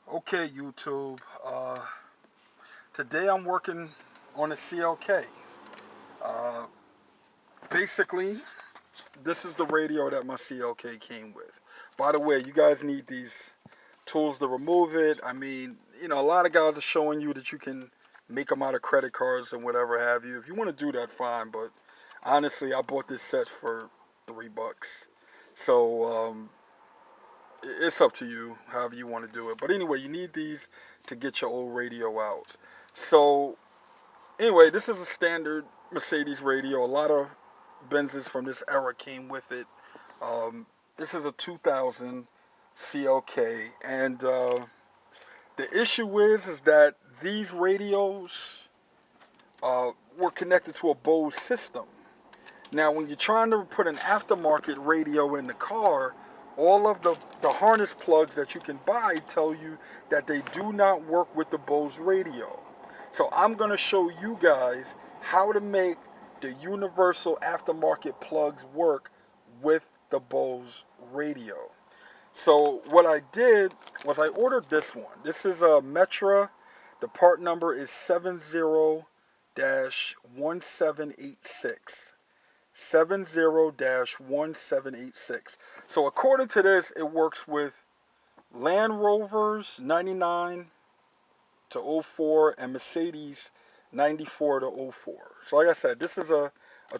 Okay, YouTube. Today I'm working on a CLK. Uh, Basically, this is the radio that my CLK came with. By the way, you guys need these tools to remove it. I mean, a lot of guys are showing you that you can make them out of credit cards and whatever have you. If you want to do that, fine. But honestly, I bought this set for $3. So it's up to you, however you want to do it. But anyway, you need these to get your old radio out. So anyway, this is a standard Mercedes radio. A lot of Benzes from this era came with it. Um, this is a 2000 CLK, and the issue is that these radios were connected to a BOSE system. Now, when you're trying to put an aftermarket radio in the car, all of the harness plugs that you can buy tell you that they do not work with the BOSE radio. So I'm going to show you guys how to make the universal aftermarket plugs work with the BOSE radio. So what I did was I ordered this one. This is a Metra. The part number is 70-1786. 70-1786. So according to this, it works with Land Rovers 99 to 04 and Mercedes 94 to 04. So like I said, this is a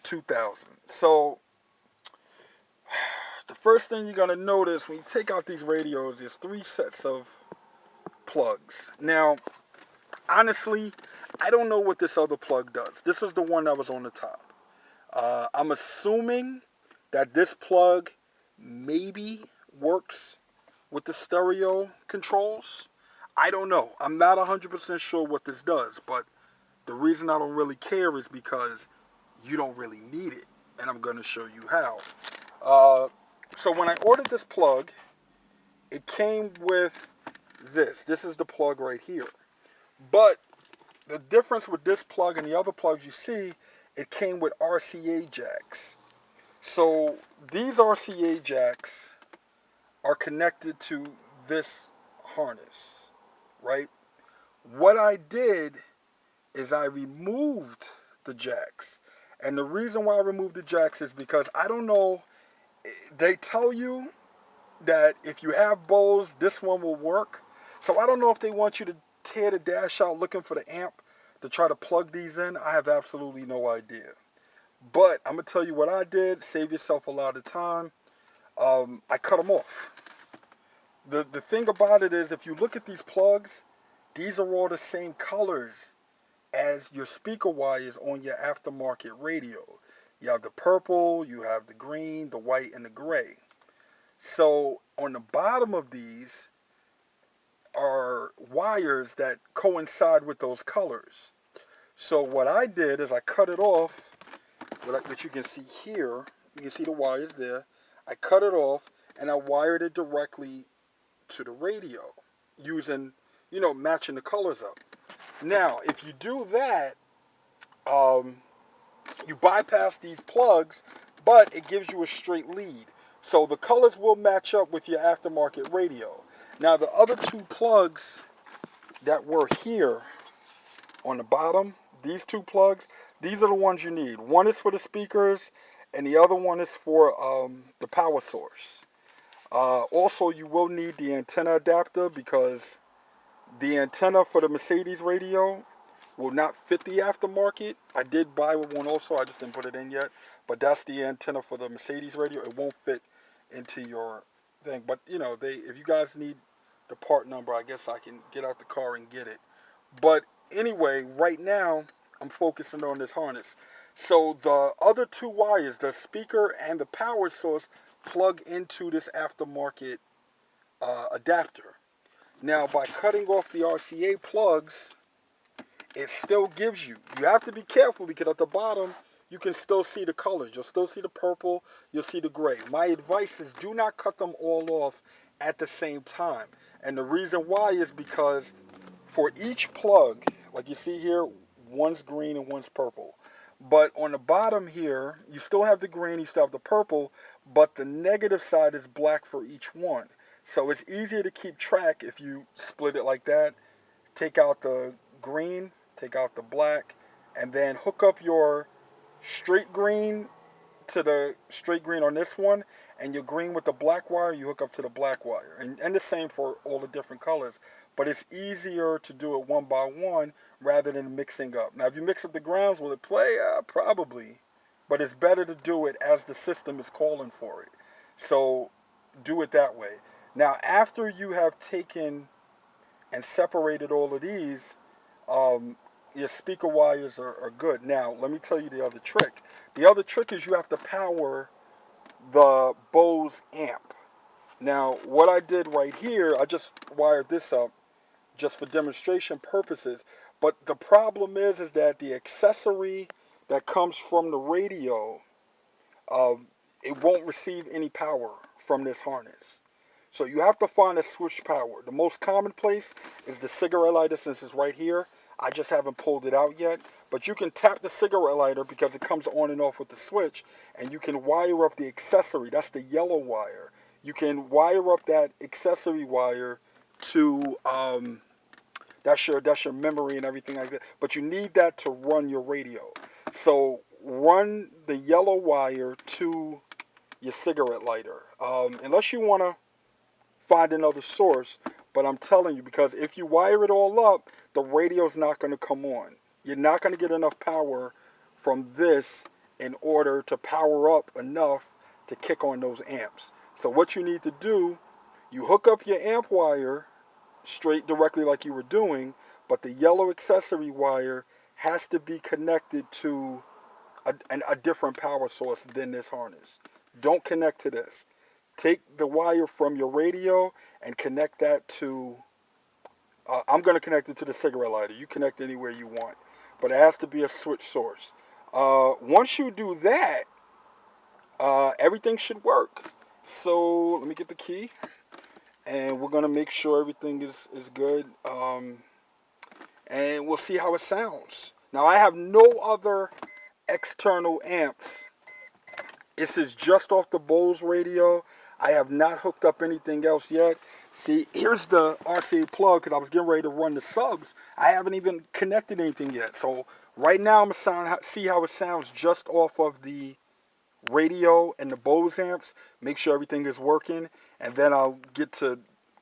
2000. So the first thing you're going to notice when you take out these radios is 3 sets of plugs. Now, honestly, I don't know what this other plug does. This is the one that was on the top. I'm assuming that this plug maybe works with the stereo controls. I don't know. I'm not 100% sure what this does, but the reason I don't really care is because you don't really need it, and I'm going to show you how. So when I ordered this plug, it came with this. This is the plug right here. But the difference with this plug and the other plugs you see, it came with RCA jacks. So these RCA jacks are connected to this harness, right? What I did is I removed the jacks. And the reason why I removed the jacks is because I don't know, they tell you that if you have BOSE, this one will work. So I don't know if they want you to tear the dash out looking for the amp to try to plug these in. I have absolutely no idea. But I'm going to tell you what I did. Save yourself a lot of time. I cut them off. The thing about it is, if you look at these plugs, these are all the same colors as your speaker wires on your aftermarket radio. You have the purple, you have the green, the white, and the gray. So on the bottom of these are wires that coincide with those colors. So what I did is I cut it off, which you can see here. You can see the wires there. I cut it off and I wired it directly to the radio using, matching the colors up. Now, if you do that, you bypass these plugs, but it gives you a straight lead. So the colors will match up with your aftermarket radio. Now, the other two plugs that were here on the bottom, these two plugs, these are the ones you need. One is for the speakers, and the other one is for the power source. Also, you will need the antenna adapter because the antenna for the Mercedes radio will not fit the aftermarket. I did buy one also, I just didn't put it in yet. But that's the antenna for the Mercedes radio. It won't fit into your thing. But, if you guys need the part number, I guess I can get out the car and get it. But anyway, right now, I'm focusing on this harness. So the other two wires, the speaker and the power source, plug into this aftermarket adapter. Now, by cutting off the RCA plugs, it still gives you have to be careful because at the bottom, you can still see the colors. You'll still see the purple, you'll see the gray. My advice is do not cut them all off at the same time. And the reason why is because for each plug, like you see here, one's green and one's purple. But on the bottom here, you still have the green, you still have the purple, but the negative side is black for each one. So it's easier to keep track if you split it like that. Take out the green, take out the black, and then hook up your straight green to the straight green on this one, and your green with the black wire you hook up to the black wire, and the same for all the different colors. But it's easier to do it one by one rather than mixing up. Now if you mix up the grounds, will it play? Probably, but it's better to do it as the system is calling for it. So do it that way. Now after you have taken and separated all of these, um, your speaker wires are good. Now, let me tell you the other trick. The other trick is you have to power the Bose amp. Now, what I did right here, I just wired this up just for demonstration purposes. But the problem is that the accessory that comes from the radio, it won't receive any power from this harness. So you have to find a switch power. The most common place is the cigarette lighter, since it's right here. I just haven't pulled it out yet. But you can tap the cigarette lighter because it comes on and off with the switch. And you can wire up the accessory. That's the yellow wire. You can wire up that accessory wire to, that's your memory and everything like that. But you need that to run your radio. So run the yellow wire to your cigarette lighter. Unless you want to find another source, but I'm telling you, because if you wire it all up, the radio's not going to come on. You're not going to get enough power from this in order to power up enough to kick on those amps. So what you need to do, you hook up your amp wire straight directly like you were doing, but the yellow accessory wire has to be connected to a different power source than this harness. Don't connect to this. Take the wire from your radio and connect that to, I'm going to connect it to the cigarette lighter. You connect anywhere you want. But it has to be a switch source. Once you do that, everything should work. So let me get the key. And we're going to make sure everything is good. And we'll see how it sounds. Now I have no other external amps. This is just off the Bose radio. I have not hooked up anything else yet. See, here's the RCA plug because I was getting ready to run the subs. I haven't even connected anything yet. So right now I'm going to see how it sounds just off of the radio and the Bose amps. Make sure everything is working. And then I'll get to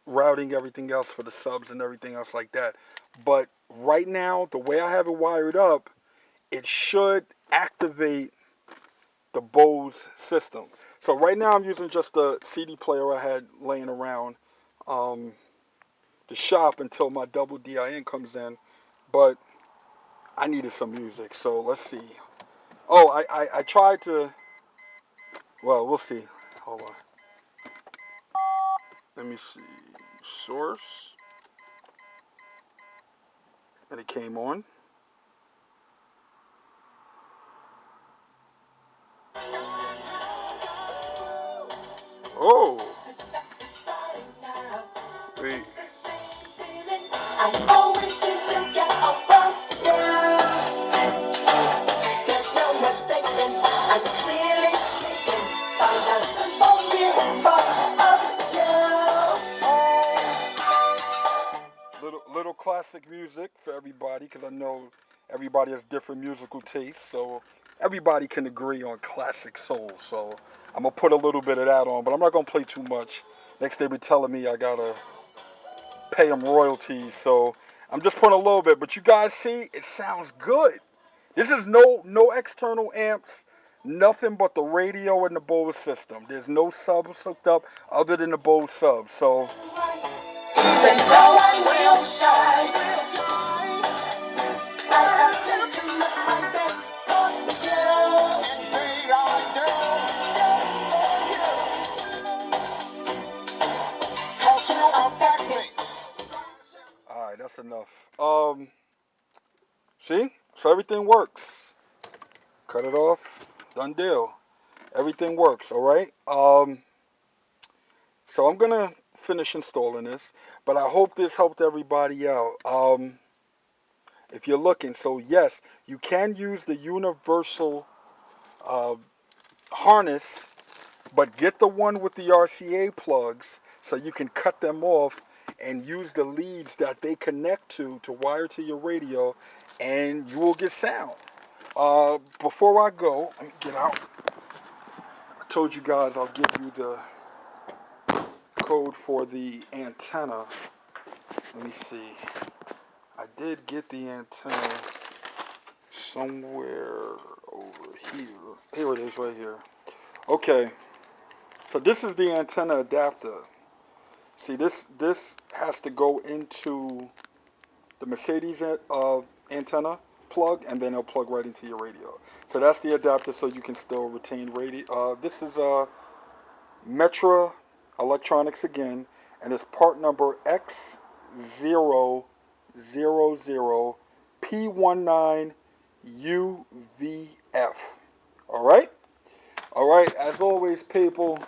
routing everything else for the subs and everything else like that. But right now, the way I have it wired up, it should activate the Bose system. So right now I'm using just the CD player I had laying around the shop until my double DIN comes in. But I needed some music, so let's see. Oh, I tried to, well, we'll see. Hold on. Let me see. Source. And it came on. Oh. Wait. I always seem to get above you. There's no mistaking. I'm clearly taken by the simple beauty of you. Little classic music for everybody, because I know everybody has different musical tastes, so everybody can agree on classic soul. So I'm gonna put a little bit of that on, but I'm not gonna play too much. Next they be telling me I gotta pay them royalties, so I'm just putting a little bit. But you guys see, it sounds good. This is no external amps, nothing but the radio and the Bose system. There's no subs hooked up other than the Bose subs. So even though I will shine, I have to look my best for you. And babe, I do just for you. 'Cause you are factory. Alright, that's enough. See? So everything works. Cut it off. Done deal. Everything works, alright? So I'm gonna finish installing this, but I hope this helped everybody out. If you're looking, so yes, you can use the universal harness, but get the one with the RCA plugs so you can cut them off and use the leads that they connect to wire to your radio, and you will get sound. Before I go, let me get out. I told you guys I'll give you the code for the antenna. Let me see. I did get the antenna somewhere over here. Here it is right here. Okay. So this is the antenna adapter. See, this has to go into the Mercedes antenna plug, and then it'll plug right into your radio. So that's the adapter, so you can still retain radio. This is Metra Electronics again, and it's part number X000P19UVF. All right? All right, as always, people,